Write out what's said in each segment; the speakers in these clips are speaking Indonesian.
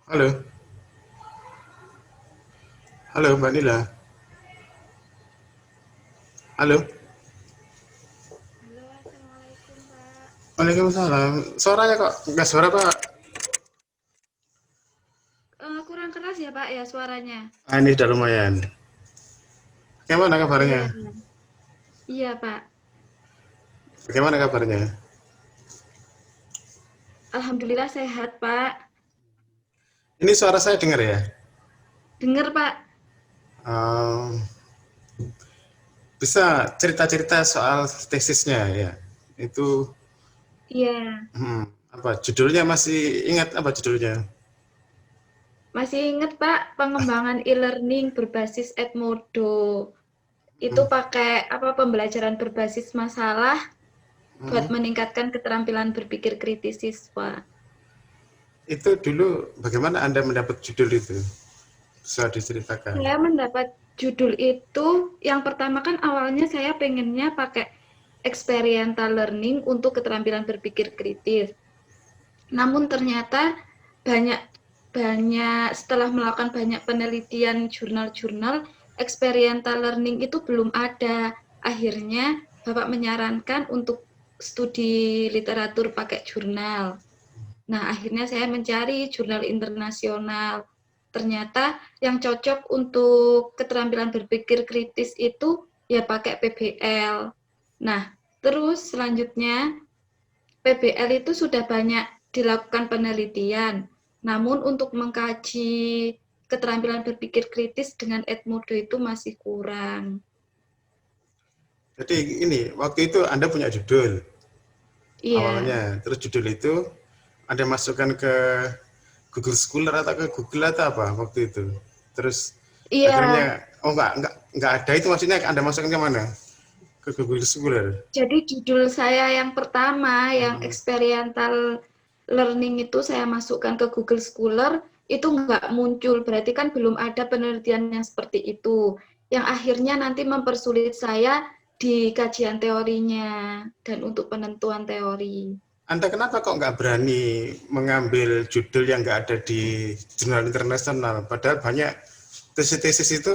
Halo, halo Mbak Nila. Halo. Halo, assalamualaikum Pak. Waalaikumsalam. Suaranya kok nggak suara Pak? Kurang keras ya Pak ya suaranya. Ah, ini sudah lumayan. Bagaimana kabarnya? Iya, iya Pak. Bagaimana kabarnya? Alhamdulillah sehat Pak. Ini suara saya dengar ya? Dengar Pak. Ehm, Bisa cerita-cerita soal tesisnya ya? Itu Iya, apa judulnya masih ingat apa judulnya? masih ingat Pak pengembangan e-learning berbasis Edmodo. Itu pakai apa pembelajaran berbasis masalah buat meningkatkan keterampilan berpikir kritis siswa. Itu dulu bagaimana Anda mendapat judul itu? Bisa diceritakan. Saya mendapat judul itu yang pertama kan awalnya saya pengennya pakai experiential learning untuk keterampilan berpikir kritis. Namun ternyata banyak banyak setelah melakukan banyak penelitian jurnal-jurnal, experiential learning itu belum ada. Akhirnya Bapak menyarankan untuk studi literatur pakai jurnal. Nah, akhirnya saya mencari jurnal internasional. Ternyata yang cocok untuk keterampilan berpikir kritis itu ya pakai PBL. Nah, terus selanjutnya PBL itu sudah banyak dilakukan penelitian, namun untuk mengkaji keterampilan berpikir kritis dengan Edmodo itu masih kurang. Jadi ini waktu itu Anda punya judul Iya, awalnya, terus judul itu Anda masukkan ke Google Scholar atau ke Google atau apa waktu itu? Terus iya. akhirnya oh nggak ada itu maksudnya Anda masukkan ke mana? Ke Google Scholar. Jadi judul saya yang pertama, yang experiential learning itu saya masukkan ke Google Scholar, itu nggak muncul. Berarti kan belum ada penelitian yang seperti itu. Yang akhirnya nanti mempersulit saya di kajian teorinya dan untuk penentuan teori. Anda kenapa kok nggak berani mengambil judul yang nggak ada di jurnal internasional? Padahal banyak tesis-tesis itu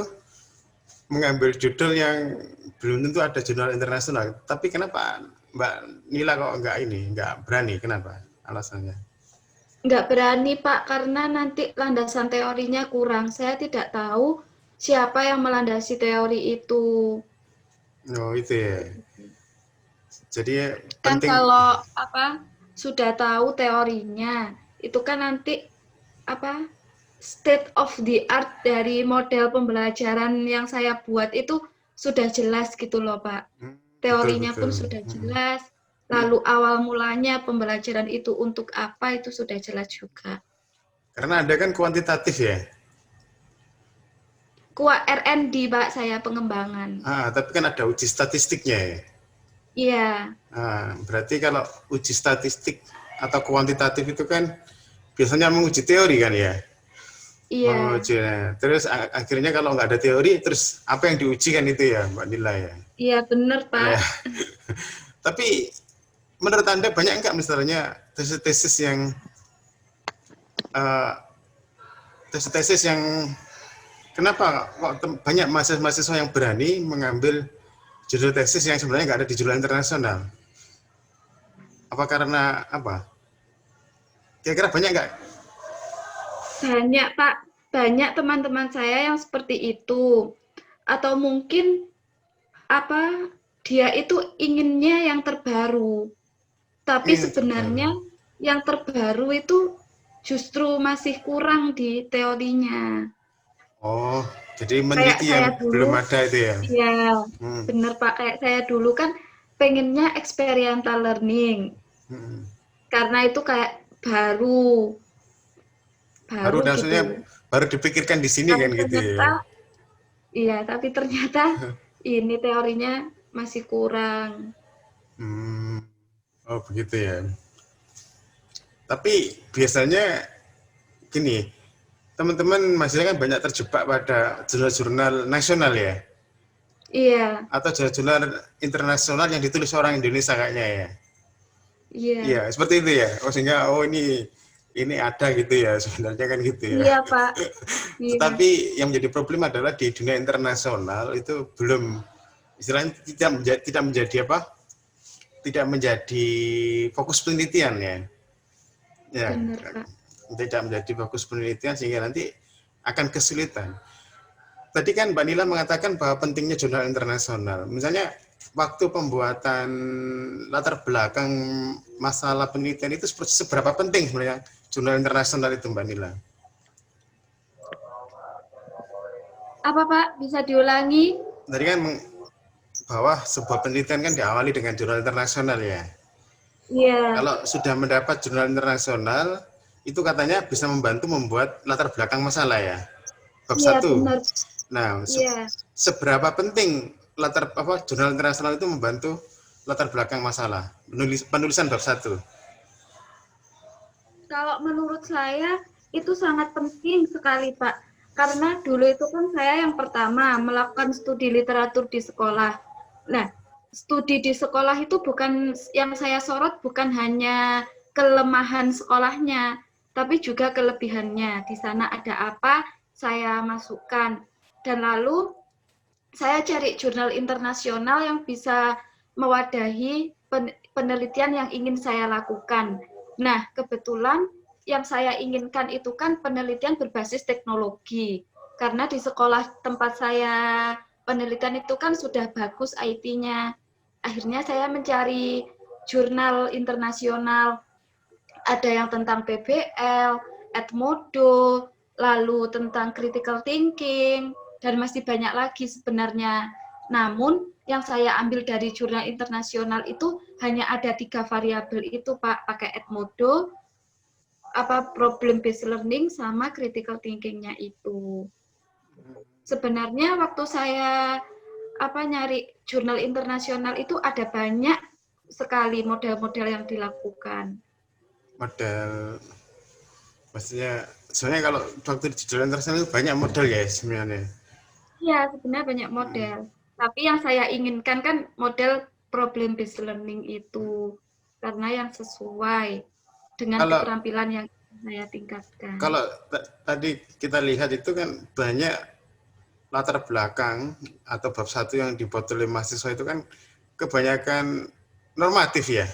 mengambil judul yang belum tentu ada jurnal internasional. Tapi kenapa Mbak Nila kok nggak berani? Kenapa? Alasannya? Nggak berani, Pak, karena nanti landasan teorinya kurang. Saya tidak tahu siapa yang melandasi teori itu. Oh itu ya. Jadi Kan penting. kalau apa sudah tahu teorinya, itu kan nanti apa state of the art dari model pembelajaran yang saya buat itu sudah jelas gitu loh, Pak. Betul Teorinya pun betul. sudah jelas, lalu awal mulanya pembelajaran itu untuk apa itu sudah jelas juga. Karena ada kan kuantitatif ya. Kuat RND, Pak, saya pengembangan. Tapi kan ada uji statistiknya ya. Iya, Berarti kalau uji statistik atau kuantitatif itu kan biasanya menguji teori kan ya. iya, Menguji. Terus akhirnya kalau nggak ada teori, terus apa yang diuji kan itu ya, Mbak Nila ya. iya benar, Pak. Ya. Tapi menurut Anda banyak nggak misalnya tesis-tesis yang eh, tesis-tesis yang kenapa kok banyak mahasiswa yang berani mengambil judul tesis yang sebenarnya nggak ada di jurnal internasional? Apa karena apa? Kira-kira banyak nggak? Banyak, Pak. Banyak teman-teman saya yang seperti itu. Atau mungkin apa dia itu inginnya yang terbaru. Tapi Ini yang sebenarnya terbaru. yang terbaru itu justru masih kurang di teorinya. Oh, jadi Kayak meneliti yang saya belum dulu, ada itu ya? ya Hmm. bener Pak, kayak saya dulu kan pengennya experiential learning. Hmm. Karena itu kayak baru, Baru baru gitu. maksudnya baru dipikirkan di sini Tapi kan gitu ya? ternyata, iya, tapi ternyata ini teorinya masih kurang. Hmm. Oh begitu ya. Tapi biasanya gini, teman-teman masih kan banyak terjebak pada jurnal-jurnal nasional ya, Iya, atau jurnal internasional yang ditulis orang Indonesia kayaknya ya. Iya, iya, seperti itu ya. Oh sehingga oh ini ini ada gitu ya, sebenarnya kan gitu ya. Iya, Pak. Iya, Tetapi yang menjadi problem adalah di dunia internasional itu belum, istilahnya tidak menjadi apa? Tidak menjadi fokus penelitian ya. Ya, benar, Pak. tidak menjadi fokus penelitian sehingga nanti akan kesulitan. Tadi kan Mbak Nila mengatakan bahwa pentingnya jurnal internasional. Misalnya waktu pembuatan latar belakang masalah penelitian itu seberapa penting sebenarnya jurnal internasional itu, Mbak Nila? Apa, Pak? Bisa diulangi? Tadi kan bahwa sebuah penelitian kan diawali dengan jurnal internasional ya. Iya, Kalau sudah mendapat jurnal internasional, itu katanya bisa membantu membuat latar belakang masalah ya. Bab iya satu. benar. Nah, Iya. seberapa penting jurnal internasional itu membantu latar belakang masalah penulisan bab satu. Kalau menurut saya itu sangat penting sekali, Pak. Karena dulu itu kan saya yang pertama melakukan studi literatur di sekolah. Nah, studi di sekolah itu bukan yang saya sorot bukan hanya kelemahan sekolahnya, tapi juga kelebihannya. Di sana ada apa, saya masukkan. Dan lalu saya cari jurnal internasional yang bisa mewadahi penelitian yang ingin saya lakukan. Nah, kebetulan yang saya inginkan itu kan penelitian berbasis teknologi. Karena di sekolah tempat saya penelitian itu kan sudah bagus IT-nya. Akhirnya saya mencari jurnal internasional, ada yang tentang PBL, Edmodo, lalu tentang critical thinking, dan masih banyak lagi sebenarnya. Namun yang saya ambil dari jurnal internasional itu hanya ada 3 variabel itu, Pak, pakai Edmodo, problem based learning sama critical thinking-nya itu. Sebenarnya waktu saya nyari jurnal internasional itu ada banyak sekali model-model yang dilakukan. Model, maksudnya sebenarnya kalau waktu di jurnal internasional itu banyak model ya sebenarnya. Iya, sebenarnya banyak model. Tapi yang saya inginkan kan model problem based learning itu karena yang sesuai dengan Kalau keterampilan yang saya tingkatkan. kalau tadi kita lihat itu kan banyak latar belakang atau bab satu yang dibuat oleh mahasiswa itu kan kebanyakan normatif ya,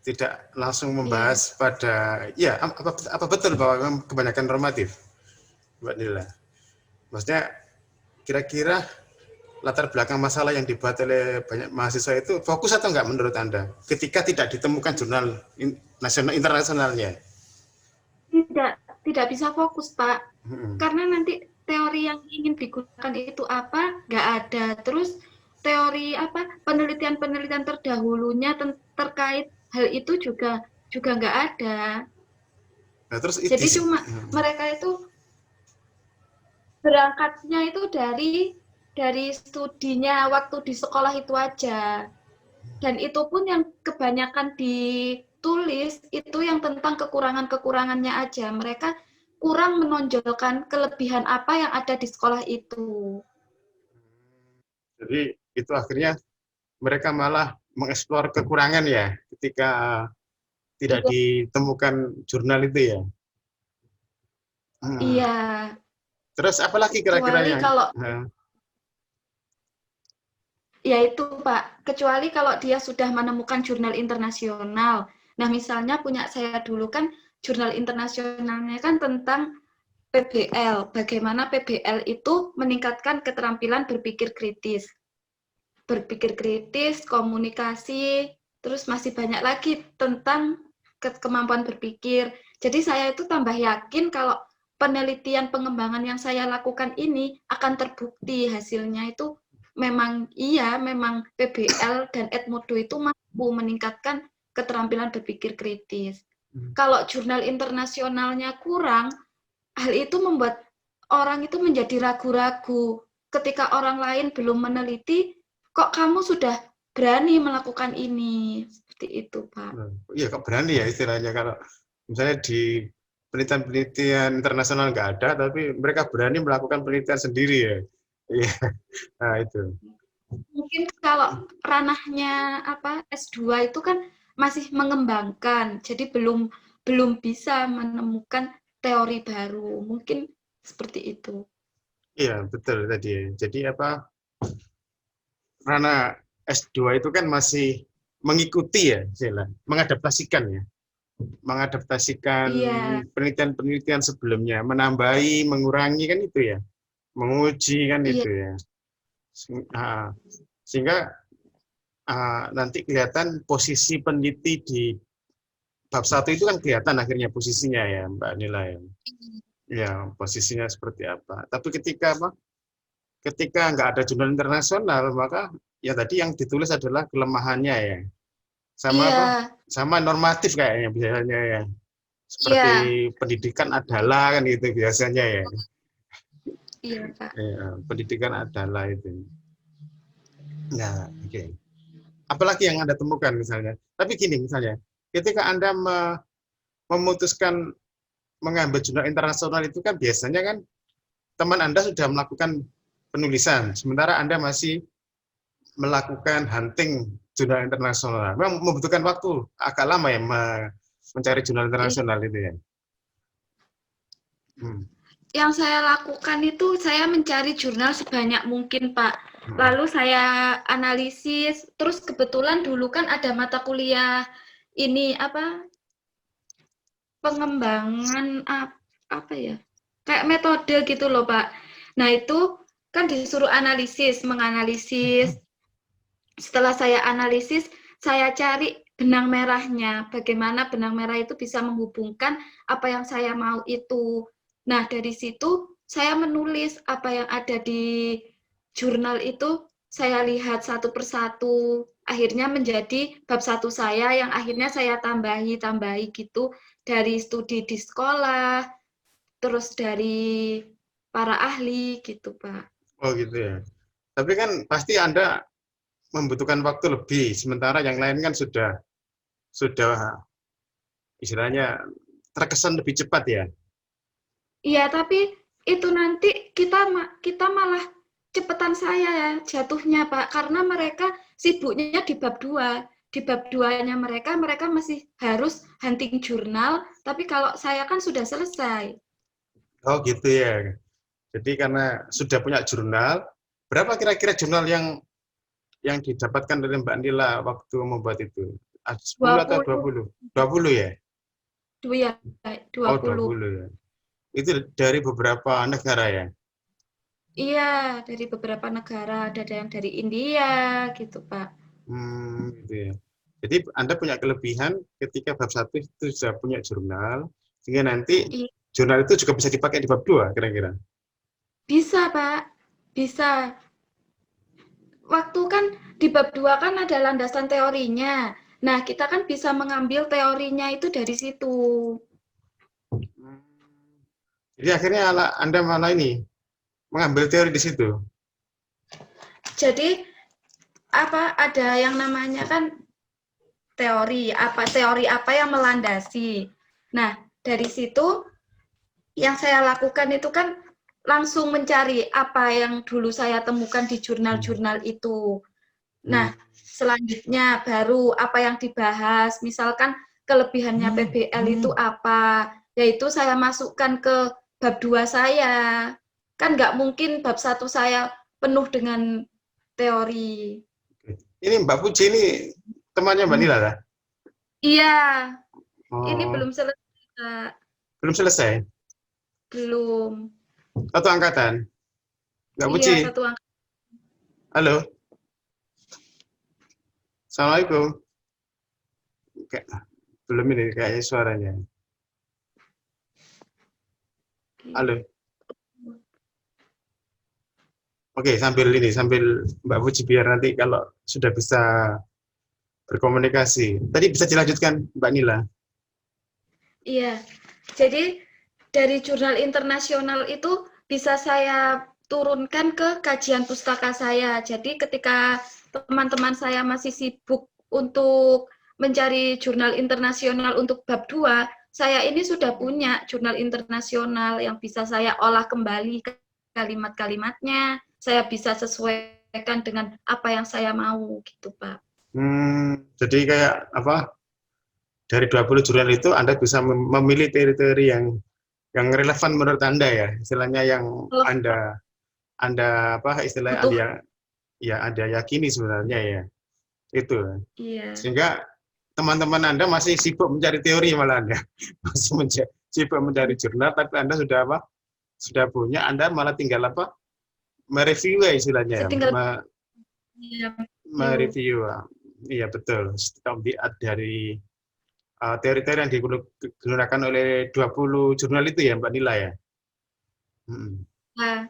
tidak langsung Iya. membahas pada ya apa betul bahwa kebanyakan normatif, Mbak Nila? Maksudnya kira-kira latar belakang masalah yang dibuat oleh banyak mahasiswa itu fokus atau enggak menurut Anda ketika tidak ditemukan jurnal nasional internasionalnya? Tidak, tidak bisa fokus, Pak. Hmm. Karena nanti teori yang ingin digunakan itu apa, nggak ada. Terus teori penelitian-penelitian terdahulunya terkait hal itu juga nggak ada. Nah, terus Jadi cuma mereka itu berangkatnya itu dari studinya waktu di sekolah itu aja. Dan itu pun yang kebanyakan ditulis itu yang tentang kekurangan-kekurangannya aja. Mereka kurang menonjolkan kelebihan apa yang ada di sekolah itu. jadi itu akhirnya mereka malah mengeksplor kekurangan ya ketika tidak Iya, ditemukan jurnal itu ya. Hmm. iya. Terus apalagi kira-kira Kecuali yang kalau ya itu Pak, kecuali kalau dia sudah menemukan jurnal internasional. Nah, misalnya punya saya dulu kan jurnal internasionalnya kan tentang PBL, bagaimana PBL itu meningkatkan keterampilan berpikir kritis, komunikasi, terus masih banyak lagi tentang kemampuan berpikir. Jadi saya itu tambah yakin kalau penelitian pengembangan yang saya lakukan ini akan terbukti hasilnya itu memang PBL dan Edmodo itu mampu meningkatkan keterampilan berpikir kritis. Kalau jurnal internasionalnya kurang, hal itu membuat orang itu menjadi ragu-ragu. Ketika orang lain belum meneliti, kok kamu sudah berani melakukan ini? Seperti itu, Pak. iya kok berani ya istilahnya kalau misalnya di penelitian-penelitian internasional nggak ada, tapi mereka berani melakukan penelitian sendiri ya. Iya, nah itu. Mungkin kalau ranahnya S2 itu kan masih mengembangkan, jadi belum belum bisa menemukan teori baru. Mungkin seperti itu. Iya, betul tadi. Jadi apa? Karena S2 itu kan masih mengikuti ya, Sheila, mengadaptasikan ya. Mengadaptasikan Iya, penelitian-penelitian sebelumnya, menambahi, mengurangi kan itu ya. Menguji kan iya, itu ya. Sehingga nanti kelihatan posisi peneliti di bab 1 itu kan kelihatan akhirnya posisinya ya, Mbak Nila ya. Ya, posisinya seperti apa. Tapi ketika nggak ada jurnal internasional, maka ya tadi yang ditulis adalah kelemahannya ya. Sama iya, sama normatif kayaknya biasanya ya. Seperti iya, pendidikan adalah kan itu biasanya ya. iya, Pak. Ya, pendidikan adalah itu. Nah, oke. Okay. Apalagi yang Anda temukan misalnya. Tapi gini misalnya, ketika Anda memutuskan mengambil jurnal internasional itu kan biasanya kan teman Anda sudah melakukan penulisan, sementara Anda masih melakukan hunting jurnal internasional. Memang membutuhkan waktu agak lama ya mencari jurnal Iya. internasional itu ya. Hmm. Yang saya lakukan itu saya mencari jurnal sebanyak mungkin, Pak. Hmm. Lalu saya analisis, terus kebetulan dulu kan ada mata kuliah ini apa pengembangan apa ya? Kayak metode gitu loh, Pak. Nah, itu kan disuruh analisis, menganalisis. Setelah saya analisis, saya cari benang merahnya. Bagaimana benang merah itu bisa menghubungkan apa yang saya mau itu. Nah, dari situ saya menulis apa yang ada di jurnal itu, saya lihat satu persatu. Akhirnya menjadi bab 1 saya yang akhirnya saya tambahi gitu dari studi di sekolah, terus dari para ahli gitu, Pak. Oh gitu ya. Tapi kan pasti Anda membutuhkan waktu lebih, sementara yang lain kan sudah istilahnya terkesan lebih cepat ya. Iya, tapi itu nanti kita malah cepetan saya ya jatuhnya, Pak, karena mereka sibuknya di bab 2. Di bab 2-nya mereka masih harus hunting jurnal, tapi kalau saya kan sudah selesai. Oh gitu ya. Jadi karena sudah punya jurnal, berapa kira-kira jurnal yang didapatkan dari Mbak Nila waktu membuat itu? 10 atau 20 20? 20 ya? ya, Oh 20. 20 ya. Itu dari beberapa negara ya? Iya, dari beberapa negara, ada yang dari India gitu, Pak. Gitu ya. Jadi Anda punya kelebihan ketika bab 1 itu sudah punya jurnal, sehingga nanti Iya, jurnal itu juga bisa dipakai di bab 2 kira-kira. bisa, Pak. Bisa. Waktu kan di bab 2 kan ada landasan teorinya. Nah, kita kan bisa mengambil teorinya itu dari situ. Jadi akhirnya Anda malah ini mengambil teori di situ. Jadi apa ada yang namanya kan teori apa yang melandasi. Nah, dari situ yang saya lakukan itu kan langsung mencari apa yang dulu saya temukan di jurnal-jurnal itu. Nah, selanjutnya baru apa yang dibahas, misalkan kelebihannya PBL itu apa, yaitu saya masukkan ke bab 2 saya. Kan nggak mungkin bab 1 saya penuh dengan teori. Ini Mbak Puji ini temannya Mbak Nila lah. Iya, ini Oh, belum selesai, Kak. belum selesai. Belum. Satu angkatan. Mbak Iya, Puji, satu angka. halo. Assalamualaikum. Belum ini kayaknya suaranya. Halo. Oke, sambil Mbak Puji biar nanti kalau sudah bisa berkomunikasi. Tadi bisa dilanjutkan Mbak Nila. Iya. Jadi dari jurnal internasional itu bisa saya turunkan ke kajian pustaka saya. Jadi ketika teman-teman saya masih sibuk untuk mencari jurnal internasional untuk bab 2, saya ini sudah punya jurnal internasional yang bisa saya olah kembali kalimat-kalimatnya. Saya bisa sesuaikan dengan apa yang saya mau gitu, Pak. Jadi kayak apa? dari 20 jurnal itu Anda bisa memilih teori-teori yang relevan menurut Anda ya, istilahnya yang Kalau Anda apa istilahnya butuh, Anda yakini sebenarnya ya. Itu. iya. Sehingga teman-teman Anda masih sibuk mencari teori malah Anda. Masih sibuk mencari jurnal tapi Anda sudah apa? Sudah punya, Anda malah tinggal apa? Mereview ya istilahnya Saya ya. tinggal iya, review. Mereview. Iya betul. Dari teori-teori yang digunakan oleh 20 jurnal itu ya Mbak Nila ya. Hmm. Nah,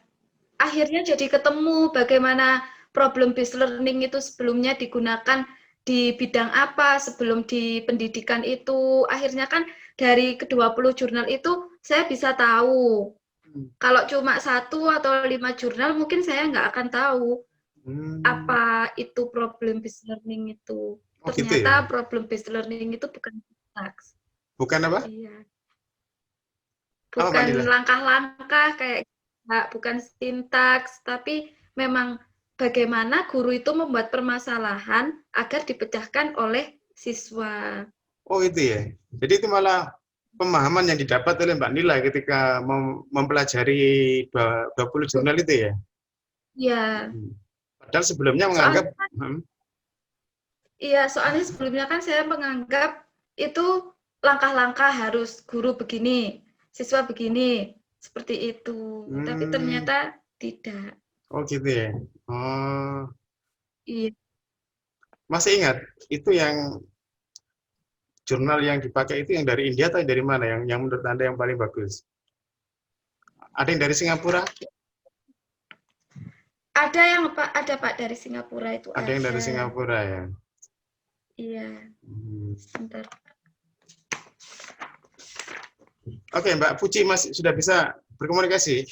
akhirnya jadi ketemu bagaimana problem based learning itu sebelumnya digunakan di bidang apa sebelum di pendidikan itu. Akhirnya kan dari ke-20 jurnal itu saya bisa tahu. Kalau cuma 1 atau 5 jurnal mungkin saya nggak akan tahu Hmm. apa itu problem based learning itu. Oh gitu ya. Ternyata problem based learning itu bukan sintaks. Bukan apa? Iya. Apa Mbak Bukan Nila? langkah-langkah kayak bukan sintaks, tapi memang bagaimana guru itu membuat permasalahan agar dipecahkan oleh siswa. Oh itu ya. Jadi itu malah pemahaman yang didapat oleh Mbak Nila ketika mempelajari 20 jurnal itu ya. Iya, Padahal sebelumnya soalnya menganggap soalnya sebelumnya kan saya menganggap itu langkah-langkah harus guru begini, siswa begini, seperti itu. Tapi hmm, ternyata tidak. oh gitu ya. Oh, Iya. masih ingat itu yang jurnal yang dipakai itu yang dari India atau dari mana yang menurut Anda yang paling bagus? Ada yang dari Singapura? Ada yang Pak dari Singapura itu Ada yang dari ada. Singapura ya. Iya, Hmm. sebentar. Oke, Mbak Puji masih sudah bisa berkomunikasi?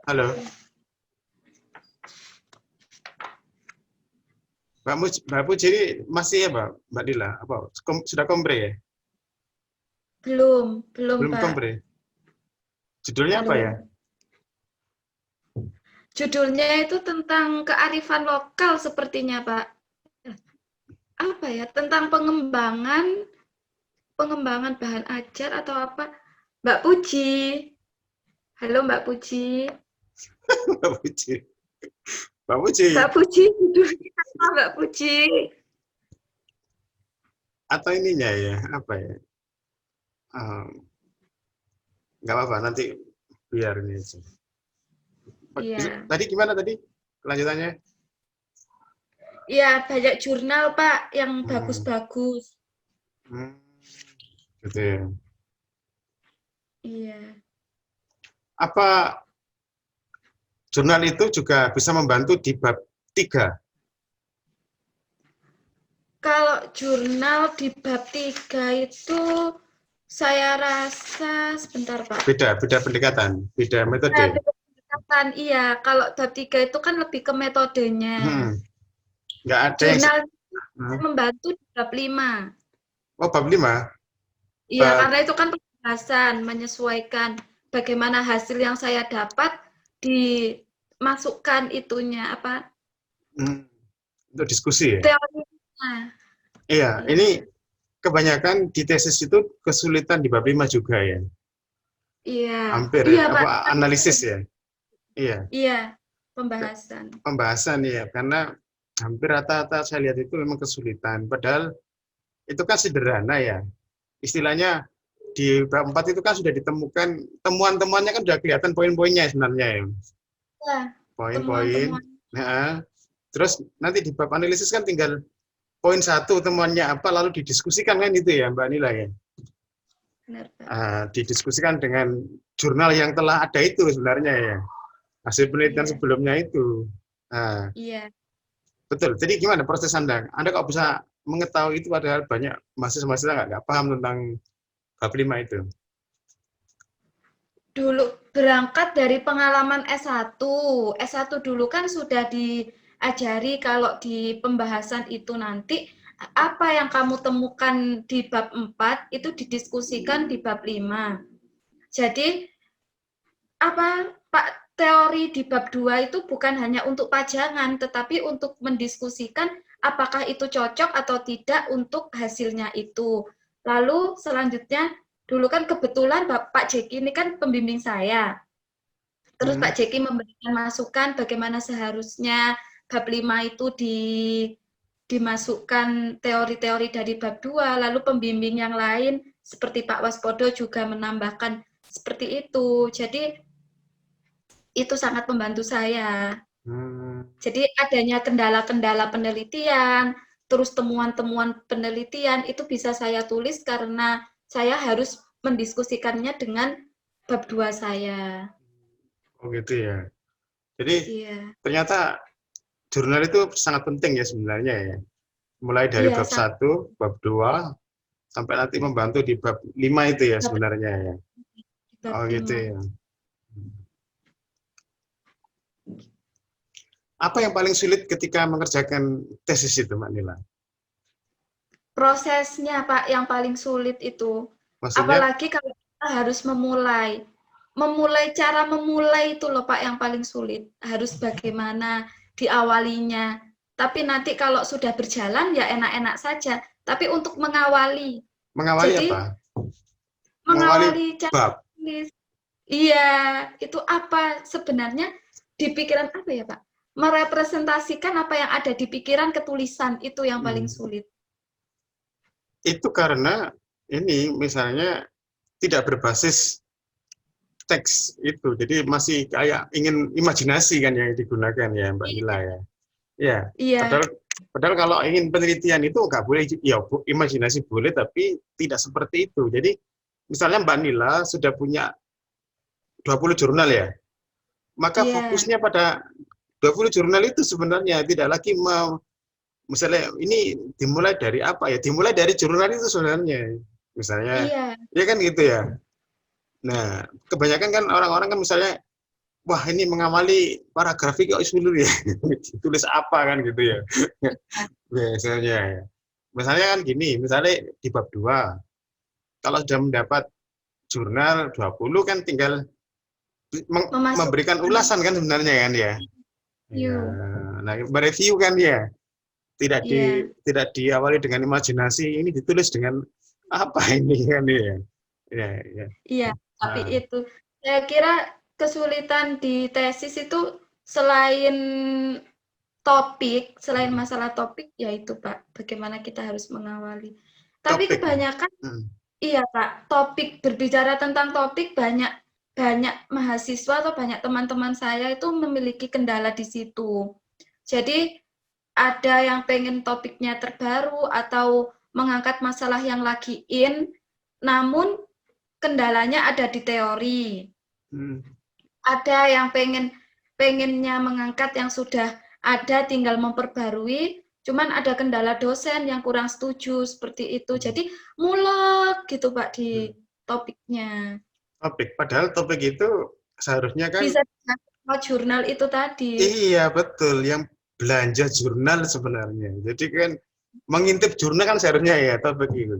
Halo, Mbak Puji ini masih ya, Mbak Dila? Apa sudah kompre ya? Belum, Belum Pak. kompre. Judulnya apa ya? Belum. Judulnya itu tentang kearifan lokal sepertinya, Pak. Apa ya? Tentang pengembangan bahan ajar atau apa? Mbak Puji. Halo, Mbak Puji. Mbak Puji. Mbak Puji. Mbak Puji, judulnya apa, Mbak Puji? Atau ininya ya, apa ya? Nggak apa-apa, nanti biar ini aja. Iya. Tadi gimana tadi kelanjutannya? Iya, banyak jurnal, Pak, yang Hmm, bagus-bagus. hmm, gitu ya. Iya. Apa jurnal itu juga bisa membantu di bab 3? Kalau jurnal di bab 3 itu saya rasa sebentar, Pak. Beda pendekatan, beda Nah, metode. beda pendekatan, iya. Kalau bab 3 itu kan lebih ke metodenya. Hmm, nggak ada yang Jurnal hmm. membantu di bab 5. Oh, bab 5. Iya, Bab karena itu kan pembahasan, menyesuaikan bagaimana hasil yang saya dapat dimasukkan itunya, apa, hmm, untuk diskusi ya. teorinya. Iya, ini Iya, kebanyakan di tesis itu kesulitan di bab 5 juga ya. iya, Hampir ya, iya, Pak. apa analisis ya. Iya, Iya, pembahasan. pembahasan ya, karena hampir rata-rata saya lihat itu memang kesulitan. Padahal itu kan sederhana ya. Istilahnya di bab 4 itu kan sudah ditemukan temuan-temuannya kan sudah kelihatan poin-poinnya sebenarnya ya. Ya, Poin-poin. temuan-temuan. Nah, terus nanti di bab analisis kan tinggal poin satu temuannya apa lalu didiskusikan kan itu ya Mbak Nila ya. Benar, Pak. Didiskusikan dengan jurnal yang telah ada itu sebenarnya ya. Hasil penelitian Iya, sebelumnya itu. Nah, iya. betul. Jadi gimana proses Anda? Anda kok bisa mengetahui itu padahal banyak mahasiswa-mahasiswa nggak paham tentang bab 5 itu. Dulu berangkat dari pengalaman S1. S1 dulu kan sudah diajari kalau di pembahasan itu nanti apa yang kamu temukan di bab 4 itu didiskusikan di bab 5. Jadi apa Pak teori di bab 2 itu bukan hanya untuk pajangan tetapi untuk mendiskusikan apakah itu cocok atau tidak untuk hasilnya itu. Lalu selanjutnya, dulu kan kebetulan Pak Jeki ini kan pembimbing saya. Terus Pak Jeki memberikan masukan bagaimana seharusnya bab 5 itu dimasukkan teori-teori dari bab 2, lalu pembimbing yang lain seperti Pak Waspodo juga menambahkan seperti itu. Jadi itu sangat membantu saya. Jadi adanya kendala-kendala penelitian, terus temuan-temuan penelitian itu bisa saya tulis karena saya harus mendiskusikannya dengan bab 2 saya. Oh gitu ya. Jadi Iya. ternyata jurnal itu sangat penting ya sebenarnya ya. Mulai dari Iya, bab 1, bab 2, sampai nanti membantu di bab 5 itu ya sebenarnya ya. bab Oh gitu 5. ya. Apa yang paling sulit ketika mengerjakan tesis itu, Mbak Nila? Prosesnya, Pak, yang paling sulit itu. Maksudnya, Apalagi kalau kita harus memulai. Cara memulai itu loh, Pak, yang paling sulit. Harus bagaimana diawalinya. Tapi nanti kalau sudah berjalan, ya enak-enak saja. Tapi untuk mengawali. mengawali Jadi, apa? Mengawali mengawali cara bab. tulis. Iya, itu apa sebenarnya di pikiran apa ya, Pak? Merepresentasikan apa yang ada di pikiran ke tulisan, itu yang paling sulit. Itu karena ini misalnya tidak berbasis teks itu, jadi masih kayak ingin imajinasi kan yang digunakan ya Mbak Nila ya. Ya, Iya, padahal kalau ingin penelitian itu nggak boleh, ya imajinasi boleh tapi tidak seperti itu. Jadi misalnya Mbak Nila sudah punya 20 jurnal ya, maka iya, fokusnya pada 20 jurnal itu sebenarnya tidak lagi misalnya ini dimulai dari apa ya? Dimulai dari jurnal itu sebenarnya. Misalnya, iya, ya kan gitu ya. Nah, kebanyakan kan orang-orang kan misalnya, wah ini mengawali paragraf kok dulu ya. Tulis apa kan gitu ya. Biasanya ya. Misalnya kan gini, misalnya di bab 2, kalau sudah mendapat jurnal 20 kan tinggal memberikan memasukkan ulasan kan sebenarnya kan ya. Ya, view. nah mereview kan ya. Iya, Tidak diawali dengan imajinasi, ini ditulis dengan apa ini kan ya. Ya, ya. iya, tapi Nah, itu saya kira kesulitan di tesis itu selain selain masalah topik, yaitu Pak, bagaimana kita harus mengawali. Tapi topik. kebanyakan, iya Pak, berbicara tentang topik, banyak mahasiswa atau banyak teman-teman saya itu memiliki kendala di situ. Jadi ada yang pengen topiknya terbaru atau mengangkat masalah yang lagi namun kendalanya ada di teori. Ada yang pengennya mengangkat yang sudah ada, tinggal memperbarui, cuman ada kendala dosen yang kurang setuju seperti itu. Jadi mulek gitu Pak di topiknya. Topik, padahal topik itu seharusnya kan, Bisa jurnal itu tadi. iya betul, yang belanja jurnal sebenarnya. Jadi kan mengintip jurnal kan seharusnya ya topik itu.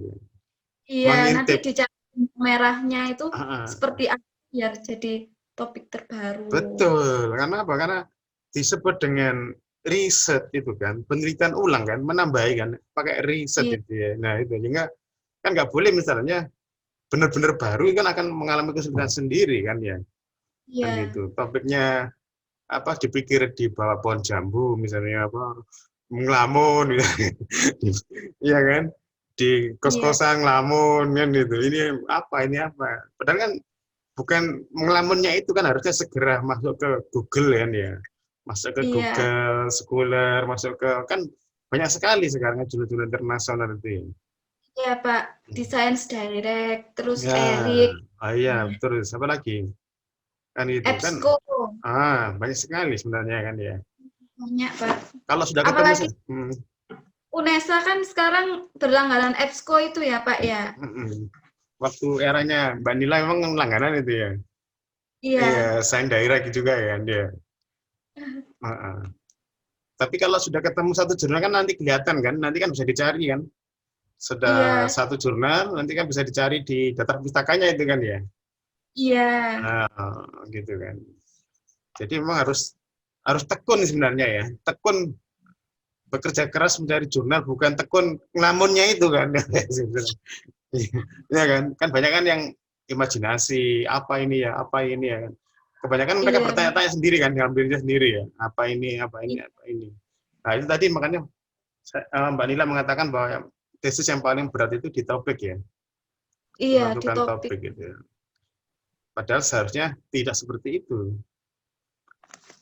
Iya, nanti Mengintip. di merahnya itu Ah, seperti apa biar jadi topik terbaru. betul, karena apa? Karena disebut dengan riset itu kan, penelitian ulang kan, menambahi kan, pakai riset Iya, itu ya. Nah itu juga kan nggak boleh misalnya benar-benar baru kan akan mengalami kesulitan sendiri kan ya, kan iya, gitu. Topiknya apa dipikir di bawah pohon jambu misalnya apa ngelamun gitu. Iya kan, di iya, kos-kosan ngelamun kan gitu. Ini apa? Padahal kan bukan ngelamunnya itu kan harusnya segera masuk ke Google kan ya. Masuk ke iya, Google Scholar, masuk ke kan banyak sekali sekarang judul-judul internasional itu ya. iya Pak. Di Science Direct, terus Ya, Erik, oh iya, terus apa lagi? Kan itu kan EBSCO, banyak sekali sebenarnya kan ya. banyak Pak. Kalau sudah ketemu Apalagi hmm, UNESA kan sekarang berlangganan EBSCO itu ya Pak ya. waktu eranya Mbak Nila memang langganan itu ya. Iya, Iya, sains daerah gitu juga ya dia. Heeh. Tapi kalau sudah ketemu satu jurnal kan nanti kelihatan kan, nanti kan bisa dicari kan. Sudah iya, satu jurnal nanti kan bisa dicari di daftar pustakanya itu kan ya. iya, Nah, gitu kan. Jadi memang harus harus tekun sebenarnya ya. Tekun bekerja keras mencari jurnal, bukan tekun ngelamunnya itu kan. Ya kan? Kan banyak kan yang imajinasi, apa ini ya kan. Kebanyakan mereka Iya, bertanya-tanya sendiri kan, ngambilnya sendiri ya. Apa ini, apa ini, apa ini. Nah, itu tadi makanya Mbak Nila mengatakan bahwa tesis yang paling berat itu di topik ya, iya di menentukan topik. topik gitu ya. Padahal seharusnya tidak seperti itu.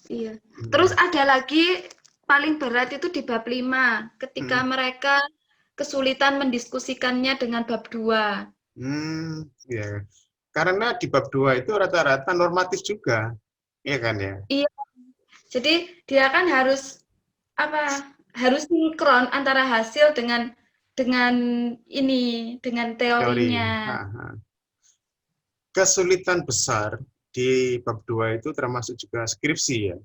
Iya. Terus ada lagi paling berat itu di bab 5, ketika Hmm. mereka kesulitan mendiskusikannya dengan bab 2. Ya. Karena di bab 2 itu rata-rata normatif juga, ya kan ya? Iya, jadi dia kan harus apa? Harus sinkron antara hasil dengan ini, dengan Teori. teorinya. Kesulitan besar di bab 2 itu termasuk juga skripsi ya,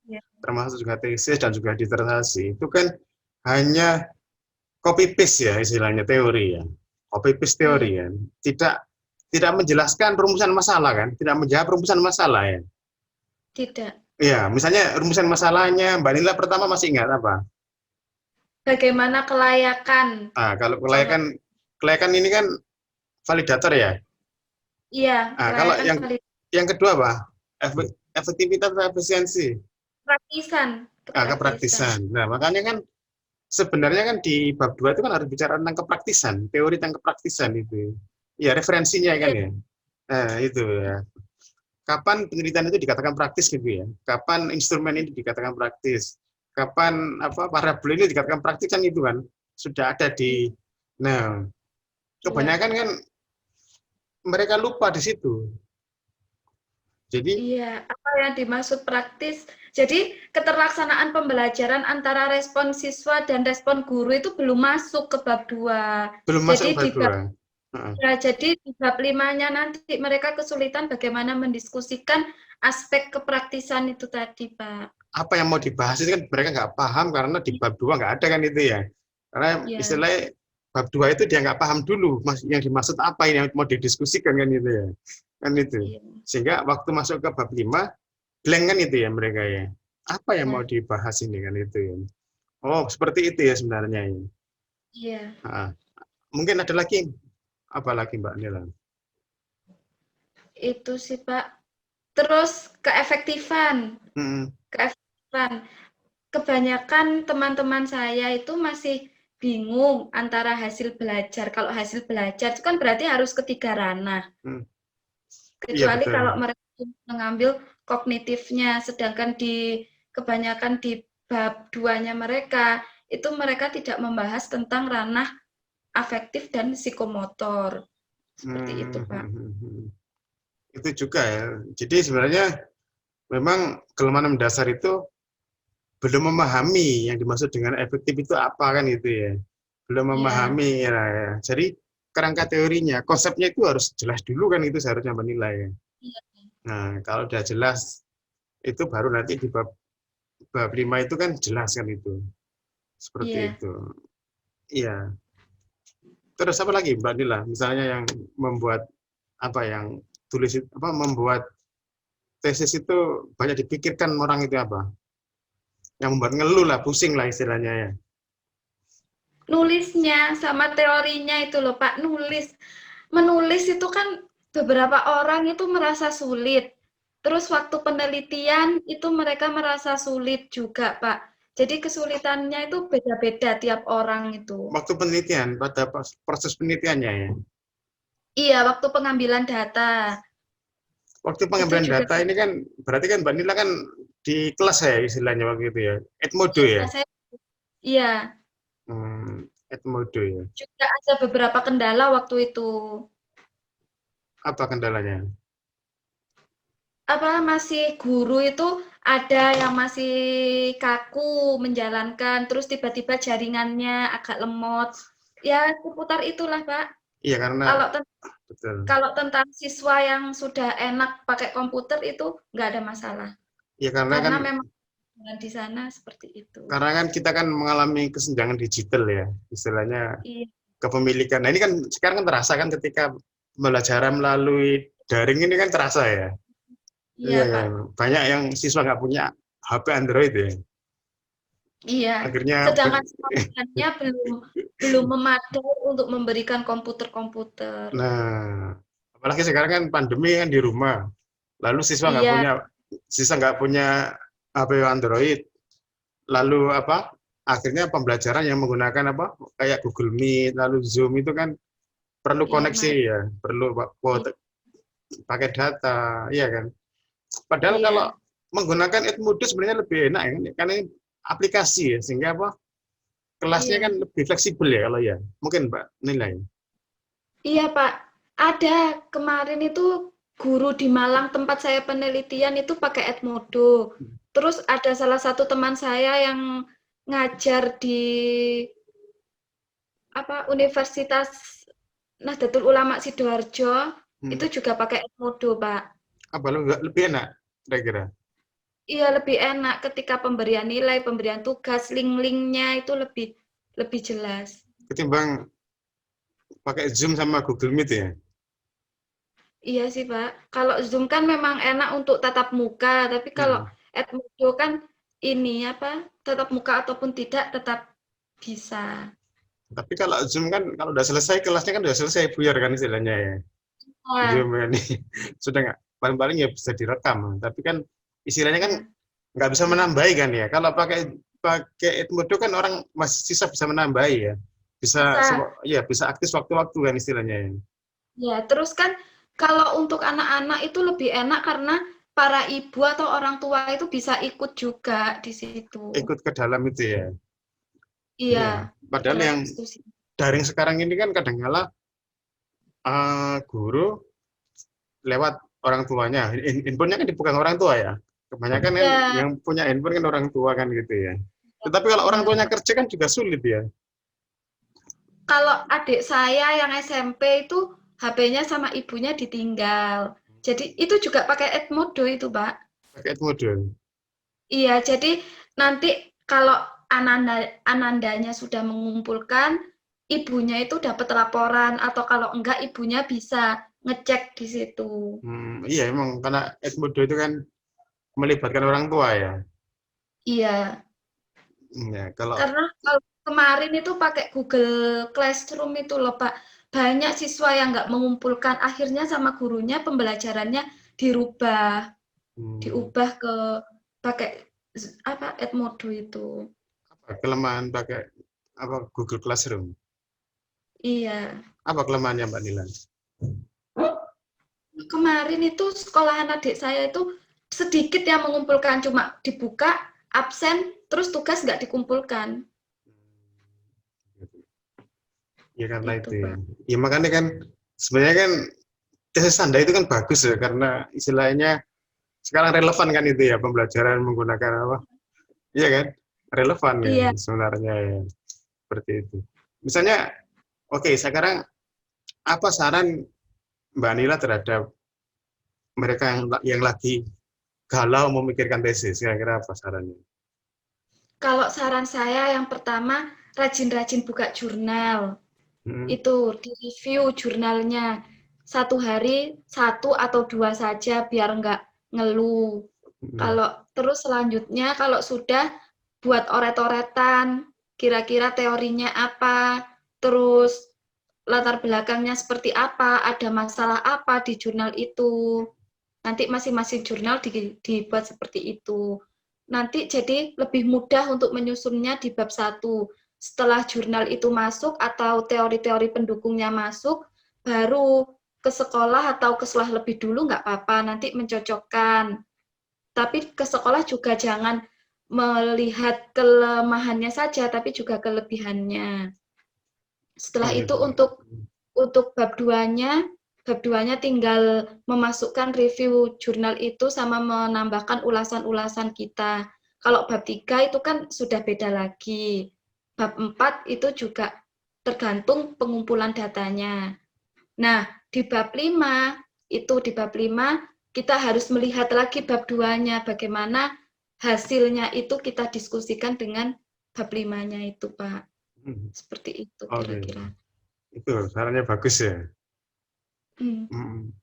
Ya. termasuk juga tesis dan juga disertasi. Itu kan hanya copy paste ya istilahnya teori ya. Copy paste Iya, teori ya. Tidak tidak menjelaskan rumusan masalah kan, tidak menjawab rumusan masalah ya. tidak. Iya, misalnya rumusan masalahnya Mbak Nila pertama masih ingat apa? Bagaimana kelayakan? Ah, kalau Contoh. kelayakan ini kan validator ya. Iya, Ah, kalau kelayakan yang kedua apa? Efektivitas atau efisiensi. praktisan, Ah, kepraktisan. kepraktisan. Nah, makanya kan sebenarnya kan di bab 2 itu kan harus bicara tentang kepraktisan, teori tentang kepraktisan itu. Ya, referensinya kan Iya, ya. Nah, itu ya. Kapan penelitian itu dikatakan praktis gitu ya? Kapan instrumen ini dikatakan praktis? Kapan apa variabel ini dikatakan praktis kan itu kan sudah ada di. Nah, iya. kebanyakan kan mereka lupa di situ. Jadi Iya, apa yang dimaksud praktis? Jadi, keterlaksanaan pembelajaran antara respon siswa dan respon guru itu belum masuk ke bab 2. belum masuk Jadi ke bab di bab 2. Heeh. ya, jadi di bab 5-nya nanti mereka kesulitan bagaimana mendiskusikan aspek kepraktisan itu tadi, Pak. Apa yang mau dibahas itu kan mereka nggak paham karena di bab 2 nggak ada kan itu ya. Karena Iya, istilahnya bab 2 itu dia nggak paham dulu yang dimaksud apa ini yang mau didiskusikan kan itu ya. Kan itu. iya, Sehingga waktu masuk ke bab 5 blank kan itu ya mereka ya. Apa yang mau iya, dibahas ini kan itu ya. Oh, seperti itu ya sebenarnya ya. iya. Nah, mungkin ada lagi apa lagi Mbak Nila? Itu sih, Pak. Terus keefektifan. Hmm, Keefektifan. Kebanyakan teman-teman saya itu masih bingung antara hasil belajar. Kalau hasil belajar itu kan berarti harus ketiga ranah. hmm. Iya Kecuali betul. kalau mereka mengambil kognitifnya, sedangkan di kebanyakan di bab 2-nya mereka, itu mereka tidak membahas tentang ranah afektif dan psikomotor. Seperti itu, Hmm, Pak. hmm, hmm, hmm. Itu juga ya. Jadi sebenarnya memang kelemahan mendasar itu belum memahami yang dimaksud dengan efektif itu apa kan itu ya. Belum Iya, memahami ya. Jadi kerangka teorinya, konsepnya itu harus jelas dulu kan itu seharusnya menilai ya. iya, Nah, kalau udah jelas itu baru nanti di bab bab 5 itu kan jelas kan itu. Seperti iya. itu. Iya. Terus apa lagi Mbak Nila? Misalnya yang membuat apa yang tulis apa membuat tesis itu banyak dipikirkan orang itu apa? Yang membuat ngeluh lah, pusing lah istilahnya ya. Nulisnya sama teorinya itu loh, Pak. Menulis itu kan beberapa orang itu merasa sulit. Terus waktu penelitian itu mereka merasa sulit juga, Pak. Jadi kesulitannya itu beda-beda tiap orang itu. Waktu penelitian, pada proses penelitiannya ya. Iya, waktu pengambilan data. Waktu Itu pengambilan juga data ini kan, berarti kan Mbak Nila kan di kelas ya istilahnya waktu itu ya. Edmodo ya. saya iya, Edmodo ya. juga ada beberapa kendala waktu itu. Apa kendalanya? Apa masih guru itu ada yang masih kaku menjalankan, terus tiba-tiba jaringannya agak lemot. Ya, seputar itulah, Pak. Iya karena Kalau betul. kalau tentang siswa yang sudah enak pakai komputer itu nggak ada masalah. Iya Karena memang di sana seperti itu. karena kan kita kan mengalami kesenjangan digital ya, istilahnya Iya, kepemilikan. Nah ini kan sekarang kan terasa kan ketika pembelajaran melalui daring ini kan terasa ya. iya, Iya kan. Pak. Banyak yang siswa nggak punya HP Android ya. Iya, Akhirnya, sedangkan sekolahnya belum belum memadai untuk memberikan komputer-komputer. nah, apalagi sekarang kan pandemi kan di rumah. Lalu Iya, siswa nggak punya HP Android. Lalu apa? Akhirnya pembelajaran yang menggunakan apa? Kayak Google Meet, lalu Zoom itu kan perlu iya, koneksi Mas. ya, perlu pakai data, iya kan? Padahal kalau Iya. menggunakan Edmodo sebenarnya lebih enak ya, karena ini aplikasi ya, sehingga apa? Kelasnya kan Iya. lebih fleksibel ya kalau ya. Mungkin Mbak nilai. Iya, Pak. Ada kemarin itu guru di Malang tempat saya penelitian itu pakai Edmodo. Terus ada salah satu teman saya yang ngajar di Universitas Nahdlatul Ulama Sidoarjo Hmm. itu juga pakai Edmodo, Pak. Apa lebih enak kira-kira Iya, lebih enak ketika pemberian nilai, pemberian tugas, link-linknya itu lebih lebih jelas. ketimbang pakai Zoom sama Google Meet ya? Iya sih, Pak. Kalau Zoom kan memang enak untuk tatap muka, tapi kalau Hmm. Edmodo kan ini tatap muka ataupun tidak tetap bisa. Tapi kalau Zoom kan kalau udah selesai kelasnya kan udah selesai buyar kan istilahnya ya. Nah, Zoom ini sudah nggak, paling-paling ya bisa direkam. Tapi kan istilahnya kan ya, nggak bisa menambahi kan ya. Kalau pakai pakai Edmodo kan orang masih sisa bisa menambahi ya. Bisa bisa. ya bisa aktif waktu-waktu kan istilahnya ya. Ya, terus kan kalau untuk anak-anak itu lebih enak karena para ibu atau orang tua itu bisa ikut juga di situ. Ikut ke dalam itu ya. Iya, Iya. ke Padahal dalam yang diskusi. daring sekarang ini kan kadang-kala guru lewat orang tuanya. Handphonenya kan dipegang orang tua ya. Kebanyakan kan Ya, yang punya handphone kan orang tua kan gitu ya. Tetapi kalau orang benar. tuanya kerja kan juga sulit ya. Kalau adik saya yang SMP itu HP-nya sama ibunya ditinggal. Jadi itu juga pakai Edmodo itu, Pak. Pakai mode. Iya, jadi nanti kalau anandanya sudah mengumpulkan, ibunya itu dapat laporan atau kalau enggak ibunya bisa ngecek di situ. Iya emang karena Edmodo itu kan melibatkan orang tua ya. Iya, Ya, kalau karena kalau kemarin itu pakai Google Classroom itu loh, Pak. Banyak siswa yang nggak mengumpulkan, akhirnya sama gurunya pembelajarannya dirubah, hmm, diubah ke pakai Edmodo itu. apa kelemahan pakai apa Google Classroom? Iya. Apa kelemahannya Mbak Nila? Kemarin itu sekolahan adik saya itu sedikit yang mengumpulkan, cuma dibuka, absen, terus tugas nggak dikumpulkan. Ya karena Itu, itu ya. Pak. Ya makanya kan sebenarnya kan tesis Anda itu kan bagus ya karena istilahnya sekarang relevan kan itu ya pembelajaran menggunakan apa? Iya kan? Relevan ya Iya, sebenarnya ya. Seperti itu. Misalnya, oke, sekarang apa saran Mbak Nila terhadap mereka yang lagi galau memikirkan tesis? Kira-kira apa sarannya? kalau saran saya yang pertama, rajin-rajin buka jurnal. Hmm. Itu, di-review jurnalnya. Satu hari, satu atau dua saja, biar nggak ngeluh. Hmm. Kalau terus selanjutnya, kalau sudah buat oret-oretan, kira-kira teorinya apa, terus latar belakangnya seperti apa, ada masalah apa di jurnal itu. Nanti masing-masing jurnal dibuat seperti itu. Nanti jadi lebih mudah untuk menyusunnya di bab 1. Setelah jurnal itu masuk atau teori-teori pendukungnya masuk, baru ke sekolah atau ke sekolah lebih dulu nggak apa-apa, nanti mencocokkan. Tapi ke sekolah juga jangan melihat kelemahannya saja, tapi juga kelebihannya. Setelah Oh, itu gitu. untuk bab 2-nya tinggal memasukkan review jurnal itu sama menambahkan ulasan-ulasan kita. Kalau bab 3 itu kan sudah beda lagi. Bab 4 itu juga tergantung pengumpulan datanya. Nah, di bab 5 kita harus melihat lagi bab 2-nya bagaimana hasilnya itu kita diskusikan dengan bab 5-nya itu, Pak. Hmm. Seperti itu Oke, kira-kira. itu sarannya bagus ya. Hmm. Hmm.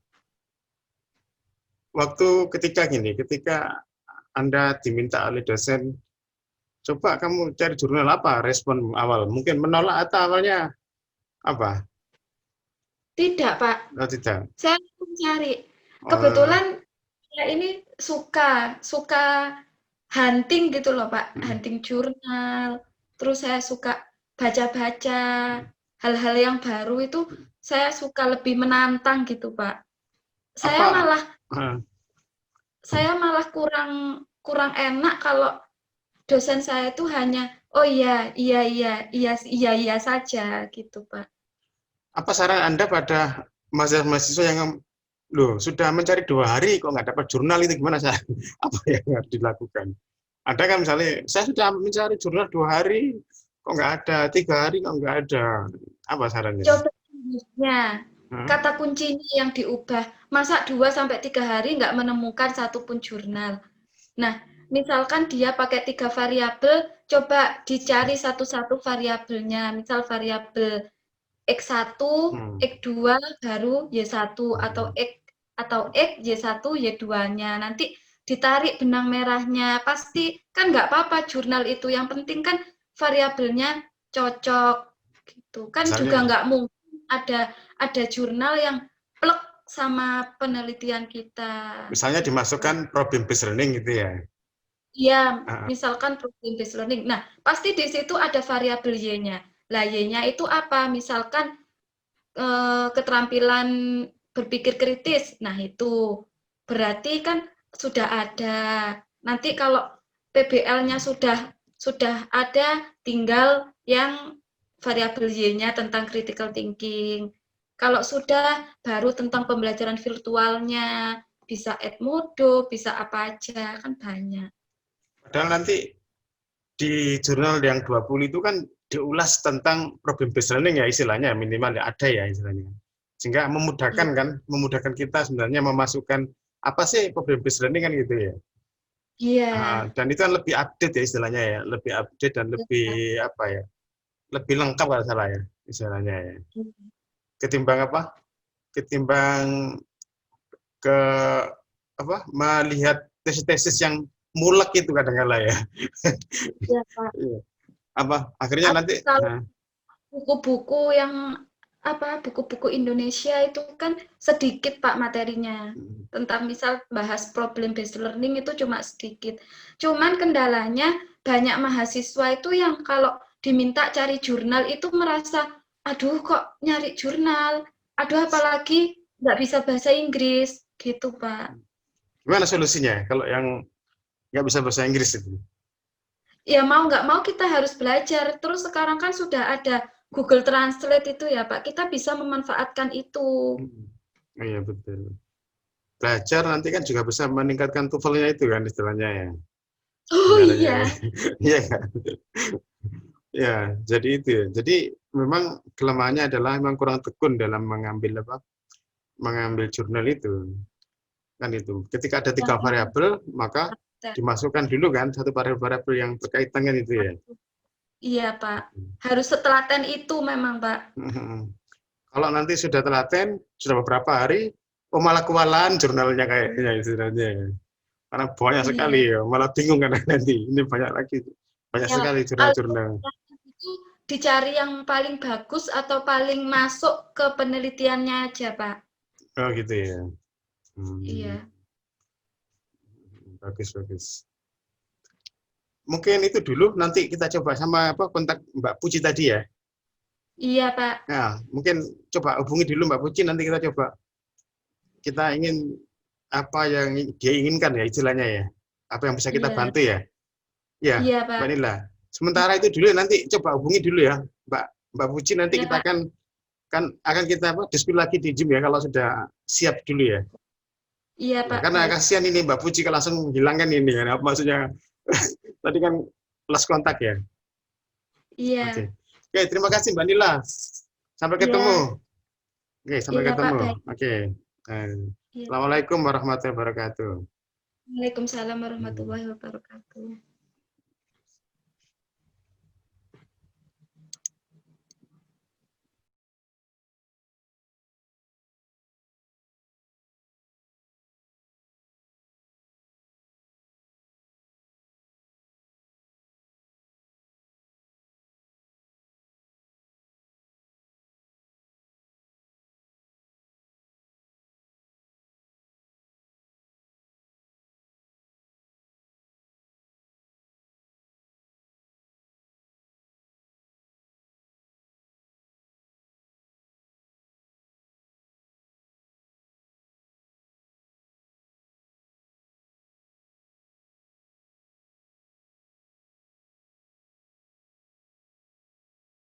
Waktu ketika gini, ketika Anda diminta oleh dosen, Coba kamu cari jurnal apa respon awal? Mungkin menolak atau awalnya apa? Tidak, Pak. Oh, tidak. Saya mencari. Oh, Kebetulan saya ini suka hunting gitu loh, Pak. Hunting jurnal. Terus saya suka baca-baca hal-hal yang baru itu saya suka lebih menantang gitu, Pak. Saya apa? malah eh, saya malah kurang kurang enak kalau dosen saya itu hanya oh iya iya iya iya iya iya saja gitu, Pak. Apa saran Anda pada mahasiswa yang loh sudah mencari 2 hari kok nggak dapat jurnal itu gimana saya? Apa yang harus dilakukan? Ada kan misalnya saya sudah mencari jurnal 2 hari kok nggak ada, 3 hari kok nggak ada. Apa sarannya? Coba selanjutnya, Hah? kata kuncinya yang diubah. Masa 2 sampai 3 hari nggak menemukan satupun jurnal. Nah, misalkan dia pakai 3 variabel, coba dicari satu-satu variabelnya. Misal variabel X1, Hmm. X2, baru Y1, Hmm. atau X, Y1, Y2-nya. Nanti ditarik benang merahnya. Pasti kan nggak apa-apa jurnal itu. Yang penting kan variabelnya cocok. Gitu. Kan juga Misalnya, nggak mungkin ada jurnal yang plek sama penelitian kita. misalnya Gitu. dimasukkan problem based learning gitu ya. Iya, Ah, misalkan problem based learning. Nah, pasti di situ ada variabel Y-nya. Lah, Y-nya itu apa? Misalkan keterampilan berpikir kritis. Nah, itu berarti kan sudah ada. Nanti kalau PBL-nya sudah ada, tinggal yang variabel Y-nya tentang critical thinking. Kalau sudah, baru tentang pembelajaran virtualnya. Bisa Edmodo, bisa apa aja, kan banyak. padahal nanti di jurnal yang 20 itu kan diulas tentang problem based learning ya istilahnya minimal ya ada ya istilahnya. Sehingga memudahkan Iya. kan, memudahkan kita sebenarnya memasukkan apa sih problem based learning kan gitu ya. Iya. Dan itu kan lebih update ya istilahnya ya, lebih update dan lebih apa ya, lebih lengkap kalau salah ya istilahnya ya. Ketimbang apa? Ketimbang ke apa? Melihat tesis-tesis yang mulek itu kadang-kala ya. Iya, Pak. Iya. Apa akhirnya nanti Kalau buku-buku yang buku-buku Indonesia itu kan sedikit Pak materinya. Tentang misal bahas problem based learning itu cuma sedikit. Cuman kendalanya banyak mahasiswa itu yang kalau diminta cari jurnal itu merasa, aduh kok nyari jurnal, aduh apalagi nggak bisa bahasa Inggris gitu Pak. gimana solusinya kalau yang nggak bisa bahasa Inggris itu? Ya mau nggak mau kita harus belajar. Terus sekarang kan sudah ada Google Translate itu ya Pak, kita bisa memanfaatkan itu. Oh, iya betul. Belajar nanti kan juga bisa meningkatkan TOEFL-nya itu kan istilahnya ya. Oh Istilahnya ya. iya, Iya kan? Ya, jadi itu ya. Jadi memang kelemahannya adalah memang kurang tekun dalam mengambil apa? Mengambil jurnal itu. Kan itu. Ketika ada 3 variabel, maka dimasukkan dulu kan satu variabel yang berkaitan kan itu ya. iya Pak. Harus setelaten itu memang Pak. Kalau nanti sudah telaten, sudah beberapa hari, oh malah kewalahan jurnalnya kayaknya istilahnya. Karena banyak sekali Iya. ya, malah bingung kan nanti. Ini banyak lagi, banyak Ya, sekali kalau jurnal-jurnal. itu dicari yang paling bagus atau paling masuk ke penelitiannya aja Pak. Oh gitu ya. Hmm, Iya. bagus bagus. Mungkin itu dulu nanti kita coba sama apa kontak Mbak Puji tadi ya. Iya Pak. Nah, mungkin coba hubungi dulu Mbak Puji nanti kita coba kita ingin apa yang dia inginkan ya istilahnya ya. Apa yang bisa kita Iya. bantu ya. Ya, Iya Mbak Pak. Nila. Sementara itu dulu nanti coba hubungi dulu ya, Mbak Puji nanti Iya kita Pak. akan kita apa diskusi lagi di Zoom ya kalau sudah siap dulu ya. Iya Ya, Pak. karena Baik. kasihan ini Mbak Puji kalau langsung hilangkan ini kan apa maksudnya tadi kan lost kontak ya. Oke. Iya. Oke, terima kasih Mbak Nila. Sampai ketemu. Iya. Oke, sampai Iya Pak. ketemu. Baik. Oke. Eh, Iya. Assalamualaikum warahmatullahi wabarakatuh. Waalaikumsalam Hmm. warahmatullahi wabarakatuh.